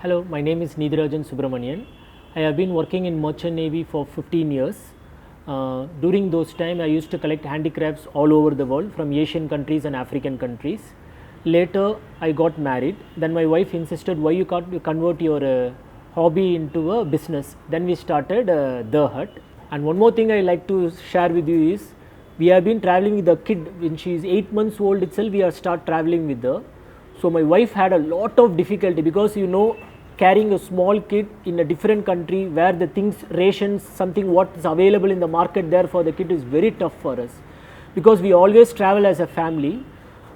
Hello, my name is Nidhirajan Subramanian. I have been working in Merchant Navy for 15 years. During those time, I used to collect handicrafts all over the world from Asian countries and African countries. Later, I got married. Then my wife insisted, why you can't convert your hobby into a business. Then we started The Hut. And one more thing I like to share with you is, we have been traveling with the kid when she is 8 months old itself. We are start traveling with her. So my wife had a lot of difficulty because carrying a small kid in a different country where the things rations something what is available in the market there for the kid is very tough for us, because we always travel as a family.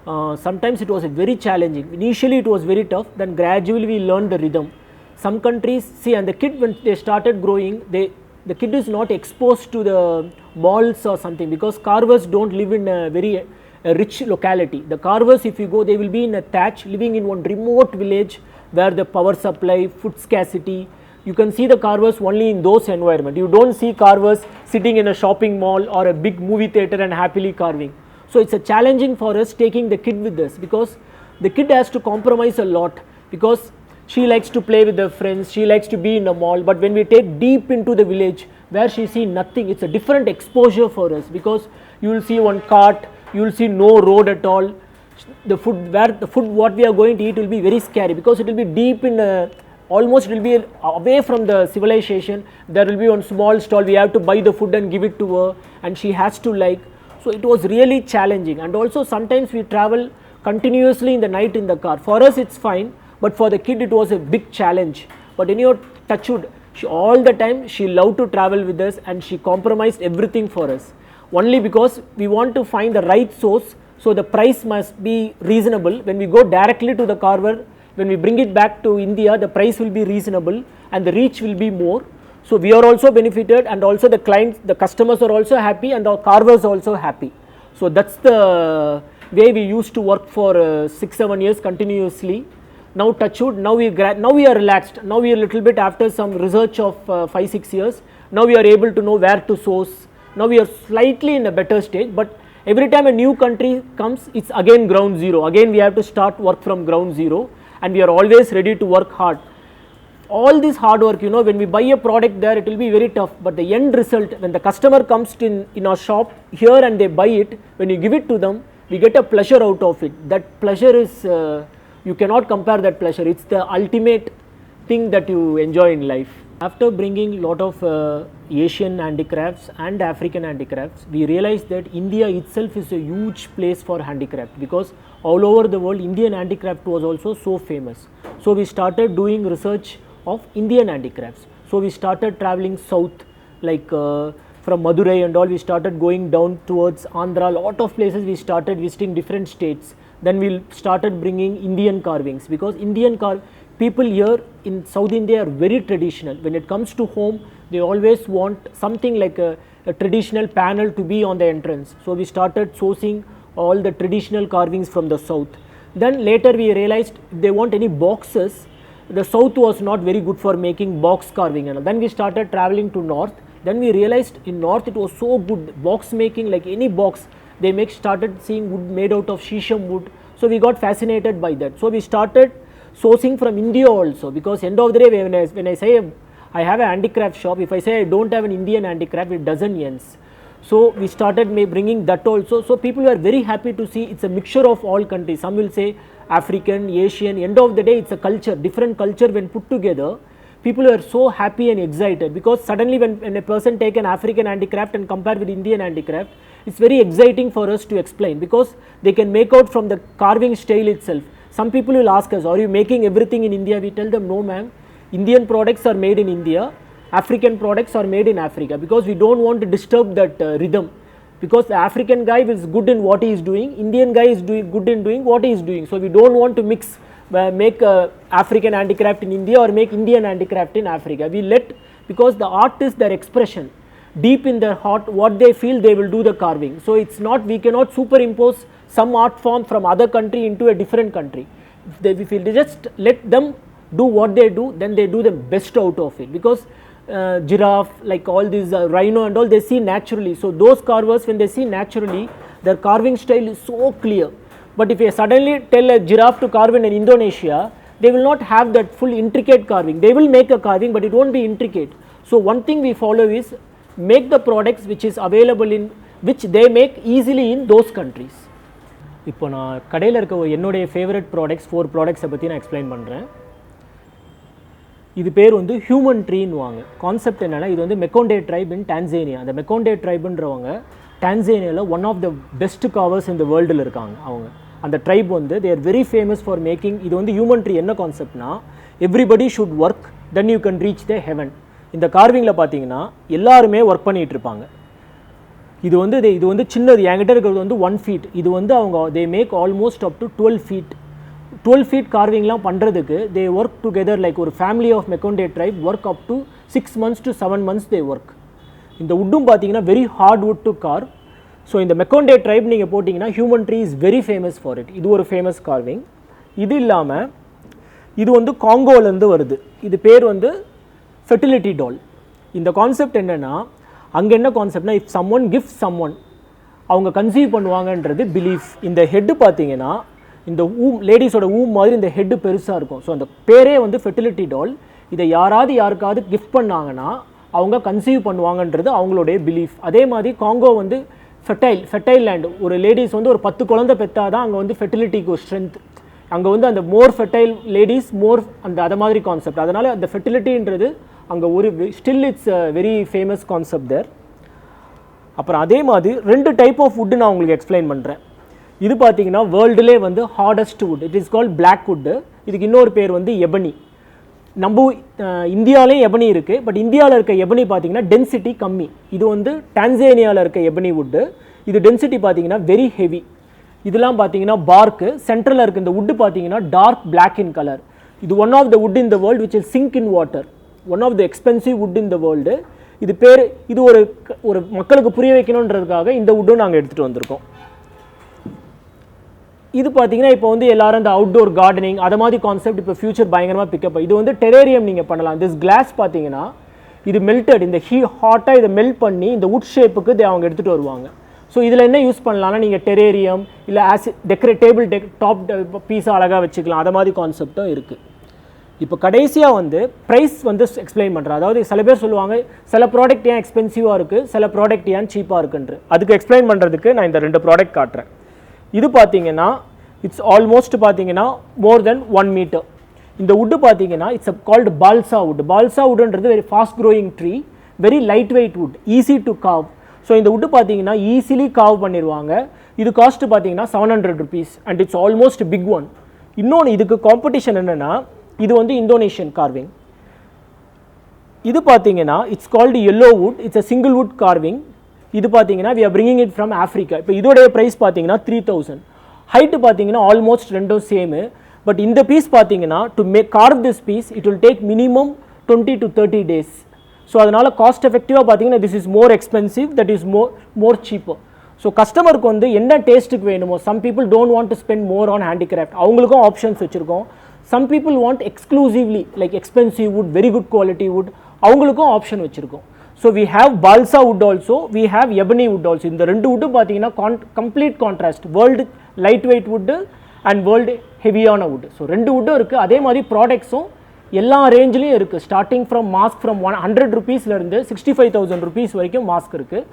Sometimes it was very challenging. Initially it was very tough, then gradually we learned the rhythm. Some countries see, and the kid when they started growing, the kid is not exposed to the malls or something, because carvers don't live in a very rich locality. The carvers, if you go, they will be in a thatch living in one remote village where the power supply, food scarcity, you can see the carvers only in those environments. You don't see carvers sitting in a shopping mall or a big movie theater and happily carving. So it's a challenging for us taking the kid with us, because the kid has to compromise a lot, because she likes to play with her friends, she likes to be in a mall, but when we take deep into the village where she see nothing, it's a different exposure for us, because you will see one cart, you will see no road at all. The food what we are going to eat will be very scary, because it will be deep in almost it will be away from the civilization. There will be one small stall, we have to buy the food and give it to her, and she has to like. So it was really challenging. And also sometimes we travel continuously in the night in the car. For us it's fine, but for the kid it was a big challenge. But anyhow, touch wood, all the time she loved to travel with us, and she compromised everything for us, only because we want to find the right source. So the price must be reasonable. When we go directly to the carver, when we bring it back to India, the price will be reasonable and the reach will be more. So we are also benefited, and also the clients, the customers are also happy, and our carvers are also happy. So that's the way we used to work for 6-7 years continuously. Now touch wood, now we are relaxed. Now we are a little bit, after some research of 5-6 years, now we are able to know where to source. Now we are slightly in a better stage, but every time a new country comes, it's again ground zero. Again we have to start work from ground zero, and we are always ready to work hard. All this hard work, when we buy a product there, it will be very tough, but the end result, when the customer comes in our shop here and they buy it, when you give it to them, we get a pleasure out of it. That pleasure is, you cannot compare that pleasure. It's the ultimate thing that you enjoy in life. After bringing lot of Asian handicrafts and African handicrafts, we realized that India itself is a huge place for handicraft, because all over the world Indian handicraft was also so famous. So we started doing research of Indian handicrafts. So we started traveling south, like from Madurai and all. We started going down towards Andhra, lot of places we started visiting different states. Then we started bringing Indian carvings, because people here in South India are very traditional. When it comes to home, they always want something like a traditional panel to be on the entrance. So we started sourcing all the traditional carvings from the south. Then later we realized if they want any boxes, the south was not very good for making box carving. And then we started traveling to north. Then we realized in north it was so good, box making, like any box they started seeing wood made out of shisham wood. So we got fascinated by that. So we started sourcing from India also, because end of the day, when I say I have a handicraft shop, if I say I don't have an Indian handicraft, it doesn't ends. So we started bringing that also. So people were very happy to see it's a mixture of all countries. Some will say African, Asian. End of the day, it's a culture, different culture when put together. People were so happy and excited, because suddenly when a person take an African handicraft and compare with Indian handicraft, it's very exciting for us to explain, because they can make out from the carving style itself. Some people will ask us, are you making everything in India? We tell them, no ma'am, Indian products are made in India, African products are made in Africa, because we don't want to disturb that rhythm. Because the African guy is good in what he is doing, Indian guy is good in doing what he is doing. So we don't want to mix, make African handicraft in India or make Indian handicraft in Africa. Because the art is their expression. Deep in their heart, what they feel, they will do the carving. So it's not, we cannot superimpose some art form from other country into a different country. If we just let them do what they do, then they do the best out of it. Because giraffe, like all these rhino and all, they see naturally. So those carvers, when they see naturally, their carving style is so clear. But if you suddenly tell a giraffe to carve in Indonesia, they will not have that full intricate carving. They will make a carving, but it won't be intricate. So one thing we follow is make the products which is available in which they make easily in those countries. இப்போ நான் கடையில் இருக்க என்னுடைய favourite products 4 ப்ராடக்ட்ஸை பற்றி நான் explain பண்ணுறேன். இது பேர் வந்து ஹியூமன் ட்ரீன்னு வாங்க. கான்செப்ட் என்னென்னா, இது வந்து மெக்கோண்டே ட்ரைப் இன் டான்சேனியா. அந்த மெக்கோண்டே ட்ரைப்ன்றவங்க டான்சேனியாவில் one of the best carvers இந்த வேர்ல்டில் இருக்காங்க. அவங்க அந்த ட்ரைப் வந்து they are very famous for making. இது வந்து ஹியூமன் ட்ரீ என்ன கான்செப்ட்னா, everybody should work then you can reach the heaven. இந்த கார்விங்கில் பார்த்தீங்கன்னா எல்லாருமே ஒர்க் பண்ணிகிட்டு இருப்பாங்க. இது வந்து சின்னது, என்கிட்ட இருக்கிறது வந்து 1 feet. இது வந்து அவங்க they make almost up to 12 feet. 12 feet கார்விங்லாம் பண்ணுறதுக்கு தே ஒர்க் டுகெதர் லைக் ஒரு family of Makonde tribe work up to 6 months to 7 months they work. இந்த வுட்டும் பார்த்தீங்கன்னா very hard wood to carve. So இந்த மெக்கோண்டே ட்ரைப் நீங்கள் போட்டிங்கன்னா human tree is very famous for it. இது ஒரு famous carving. இது இல்லாமல் இது வந்து காங்கோலேருந்து வருது. இது பேர் வந்து ஃபெர்டிலிட்டி டால். இந்த கான்செப்ட் என்னென்னா, அங்கே என்ன கான்செப்ட்னா, இஃப் சம்ஒன் கிஃப்ட் சம்ஒன் அவங்க கன்சீவ் பண்ணுவாங்கன்றது பிலீஃப். இந்த ஹெட்டு பார்த்தீங்கன்னா இந்த லேடிஸோட மாதிரி இந்த ஹெட்டு பெருசாக இருக்கும். ஸோ அந்த பேரே வந்து ஃபெர்டிலிட்டி டால். இதை யாருக்காவது கிஃப்ட் பண்ணாங்கன்னா அவங்க கன்சீவ் பண்ணுவாங்கன்றது அவங்களுடைய பிலீஃப். அதே மாதிரி காங்கோ வந்து ஃபெர்டைல் லேண்ட். ஒரு லேடிஸ் வந்து ஒரு 10 குழந்தை பெற்றா தான் அங்கே வந்து ஃபெர்டிலிட்டிக்கு ஸ்ட்ரென்த். அங்கே வந்து அந்த மோர் ஃபெர்டைல் லேடிஸ் மோர் அந்த மாதிரி கான்செப்ட். அதனால் அந்த ஃபெர்டிலிட்டின்றது அங்கே ஒரு still it's very famous concept there. அப்புறம் அதே மாதிரி 2 டைப் ஆஃப் வுட்டு நான் உங்களுக்கு எக்ஸ்பிளைன் பண்ணுறேன். இது பார்த்தீங்கன்னா வேர்ல்டுலே வந்து hardest wood. It is called black wood. இதுக்கு இன்னொரு பேர் வந்து எபனி. நம்ம இந்தியாவிலேயும் எபனி இருக்குது. பட் இந்தியாவில் இருக்க எபனி பார்த்தீங்கன்னா டென்சிட்டி கம்மி. இது வந்து டான்சேனியாவில் இருக்க எபனி வுட்டு. இது டென்சிட்டி பார்த்தீங்கன்னா வெரி ஹெவி. இதெல்லாம் பார்த்தீங்கன்னா பார்க்கு. சென்ட்ரலில் இருக்க இந்த வுட்டு பார்த்தீங்கன்னா டார்க் பிளாக் இன் கலர். இது one of the wood in the world which will sink in water. One of the expensive wood in the world. இது பேர் இது ஒரு மக்களுக்கு புரிய வைக்கணுன்றதுக்காக இந்த வுட்டும் நாங்கள் எடுத்துகிட்டு வந்திருக்கோம். இது பார்த்தீங்கன்னா இப்போ வந்து எல்லாரும் இந்த அவுட்டோர் கார்டனிங் அதை மாதிரி கான்செப்ட் இப்போ ஃபியூச்சர் பயங்கரமாக பிக்கப். இது வந்து டெரேரியம் நீங்கள் பண்ணலாம். திஸ் கிளாஸ் பார்த்தீங்கன்னா இது மெல்டட். இந்த ஹாட்டாக இதை மெல்ட் பண்ணி இந்த வுட் ஷேப்புக்கு அவங்க எடுத்துகிட்டு வருவாங்க. ஸோ இதில் என்ன யூஸ் பண்ணலாம்னா, நீங்கள் டெரேரியம் இல்லை டேபிள் டாப் பீஸாக அழகாக வச்சுக்கலாம். அதை மாதிரி கான்செப்டும் இருக்குது. இப்போ கடைசியாக வந்து ப்ரைஸ் வந்து எக்ஸ்பிளைன் பண்ணுறேன். அதாவது சில பேர் சொல்லுவாங்க சில ப்ராடக்ட் ஏன் எக்ஸ்பென்சிவாக இருக்குது, சில ப்ராடக்ட் ஏன் சீப்பாக இருக்குன்று. அதுக்கு எக்ஸ்பிளைன் பண்ணுறதுக்கு நான் இந்த 2 ப்ராடக்ட் காட்டுறேன். இது பார்த்தீங்கன்னா இட்ஸ் ஆல்மோஸ்ட் பார்த்தீங்கன்னா மோர் தென் 1 meter. இந்த வுட்டு பார்த்தீங்கன்னா it's called balsa wood. Balsa வுட்ன்றது very fast growing tree, very light weight wood, easy to carve. So இந்த வுட்டு பார்த்தீங்கன்னா ஈஸிலி காவ் பண்ணிடுவாங்க. இது காஸ்ட் பார்த்தீங்கன்னா 700 rupees and it's almost big one. இன்னொன்று இதுக்கு காம்படிஷன் என்னென்னா, இது வந்து இந்தோனேஷியன் கார்விங். இது பார்த்தீங்கன்னா it's called yellow wood. It's a single wood carving. இது பார்த்தீங்கன்னா we are bringing it from Africa. இப்போ இதோடைய ப்ரைஸ் பார்த்தீங்கன்னா 3000. ஹைட்டு பார்த்தீங்கன்னா ஆல்மோஸ்ட் ரெண்டும் சேமு. பட் இந்த பீஸ் பார்த்தீங்கன்னா to carve this piece it will take minimum 20 to 30 days. So அதனால் காஸ்ட் எஃபெக்டிவாக பார்த்தீங்கன்னா this is more expensive, that is more cheaper. So கஸ்டமருக்கு வந்து என்ன டேஸ்ட்டுக்கு வேணுமோ, some people don't want to spend more on handicraft, அவங்களுக்கும் ஆப்ஷன்ஸ் வச்சுருக்கோம். Some people want exclusively like expensive wood, very good quality wood, அவங்களுக்கும் ஆப்ஷன் வச்சுருக்கோம். So we have balsa wood also, we have ebony wood also. இந்த 2 வுட்டும் பார்த்தீங்கன்னா complete contrast, world light weight wood and world ஹெவியான wood. So 2 வுட்டும் இருக்குது. அதே மாதிரி ப்ராடக்ட்ஸும் எல்லா ரேஞ்சிலையும் இருக்குது. ஸ்டார்டிங் ஃப்ரம் மாஸ்க் ஃப்ரம் 100 rupeesலேருந்து 65,000 rupees வரைக்கும் மாஸ்க் இருக்குது.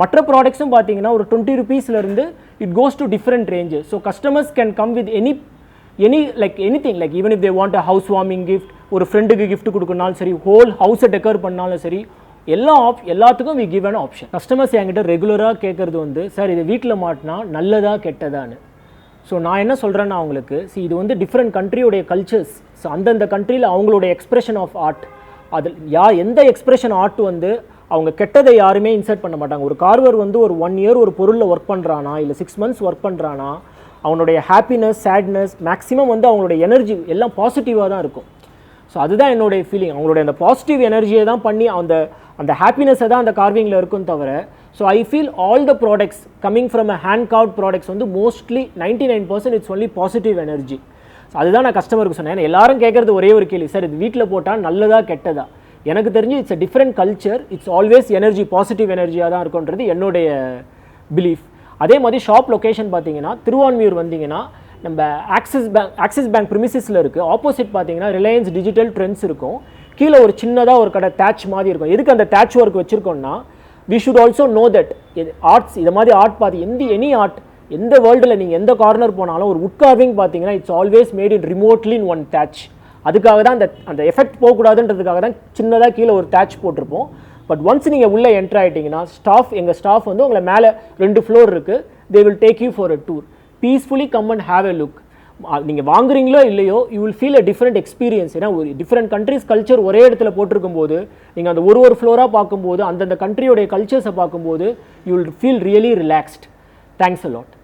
மற்ற ப்ராடக்ட்ஸும் பார்த்தீங்கன்னா ஒரு 20 rupeesலேருந்து it goes to different ranges. So customers can come with anything like even if they want a house warming gift, ஒரு ஃப்ரெண்டுக்கு gift கொடுக்கணும்னாலும் சரி, ஹோல் ஹவுஸை டெக்கர் பண்ணாலும் சரி, எல்லாத்துக்கும் we give an option. Customers என்கிட்ட ரெகுலராக கேட்குறது வந்து, சார் இது வீட்டில் மாட்டினா நல்லதா கெட்டதான்னு. ஸோ நான் என்ன சொல்கிறேன்னா அவங்களுக்கு, இது வந்து டிஃப்ரெண்ட் கண்ட்ரியோடைய கல்ச்சர்ஸ். ஸோ அந்தந்த கண்ட்ரியில் அவங்களோட எக்ஸ்பிரஷன் ஆஃப் ஆர்ட், அதில் எந்த எக்ஸ்பிரஷன் ஆர்ட் வந்து அவங்க கெட்டதை யாருமே இன்சர்ட் பண்ண மாட்டாங்க. ஒரு கார்வர் வந்து ஒரு 1 year ஒரு பொருளில் ஒர்க் பண்ணுறானா இல்லை 6 months ஒர்க் பண்ணுறானா, அவனுடைய ஹாப்பினஸ், சேட்னஸ், மேக்ஸிமம் வந்து அவங்களுடைய எனர்ஜி எல்லாம் பாசிட்டிவாக தான் இருக்கும். ஸோ அதுதான் என்னுடைய ஃபீலிங். அவங்களுடைய அந்த பாசிட்டிவ் எனர்ஜியை தான் பண்ணி அந்த ஹாப்பினஸை தான் அந்த கார்விங்கில் இருக்கும் தவிர. So I feel all the products coming from a hand carve products வந்து mostly 99% it's only positive energy. So அதுதான் நான் கஸ்டமருக்கு சொன்னேன். ஏன்னா எல்லாரும் கேட்குறது ஒரே ஒரு கேள்வி, சார் இது வீட்டில் போட்டால் நல்லதா கெட்டதா. எனக்கு தெரிஞ்சு it's a different culture, it's always energy, positive எனர்ஜியாக தான் இருக்குன்றது என்னுடைய பிலீஃப். அதே மாதிரி ஷாப் லொக்கேஷன் பார்த்தீங்கன்னா திருவான்மியூர் வந்தீங்கன்னா நம்ம ஆக்சிஸ் பேங்க் ப்ரிமிசஸில் இருக்குது. ஆப்போசிட் பார்த்தீங்கன்னா ரிலையன்ஸ் டிஜிட்டல் ட்ரெண்ட்ஸ் இருக்கும். கீழே ஒரு சின்னதாக ஒரு கடை தேட்ச் மாதிரி இருக்கும். எதுக்கு அந்த தேட்ச் ஒர்க் வச்சுருக்கோம்னா, we should also know that arts இது மாதிரி ஆர்ட் பார்த்து எனி ஆர்ட் எந்த வேர்ல்டில் நீங்கள் எந்த கார்னர் போனாலும் ஒரு உட் கார்விங் பார்த்தீங்கன்னா it's always made in remotely in one thatch. அதுக்காக தான் அந்த எஃபெக்ட் போகக்கூடாதுன்றதுக்காக தான் சின்னதாக கீழே ஒரு தேட்ச் போட்டிருப்போம். பட் ஒன்ஸ் நீங்கள் உள்ளே என்ட்ரு ஆகிட்டிங்கன்னா எங்கள் ஸ்டாஃப் வந்து உங்களை மேலே 2 ஃப்ளோர் இருக்குது. They will take you for a tour. Peacefully come and have a look. நீங்கள் வாங்குறீங்களோ இல்லையோ you will feel a different experience. ஏன்னா ஒரு டிஃப்ரெண்ட் கண்ட்ரிஸ் கல்ச்சர் ஒரே இடத்துல போட்டிருக்கும் போது நீங்கள் அந்த ஒரு ஃப்ளோராக பார்க்கும்போது அந்தந்த கண்ட்ரியோடைய கல்ச்சர்ஸை பார்க்கும்போது you will feel really relaxed. Thanks a lot.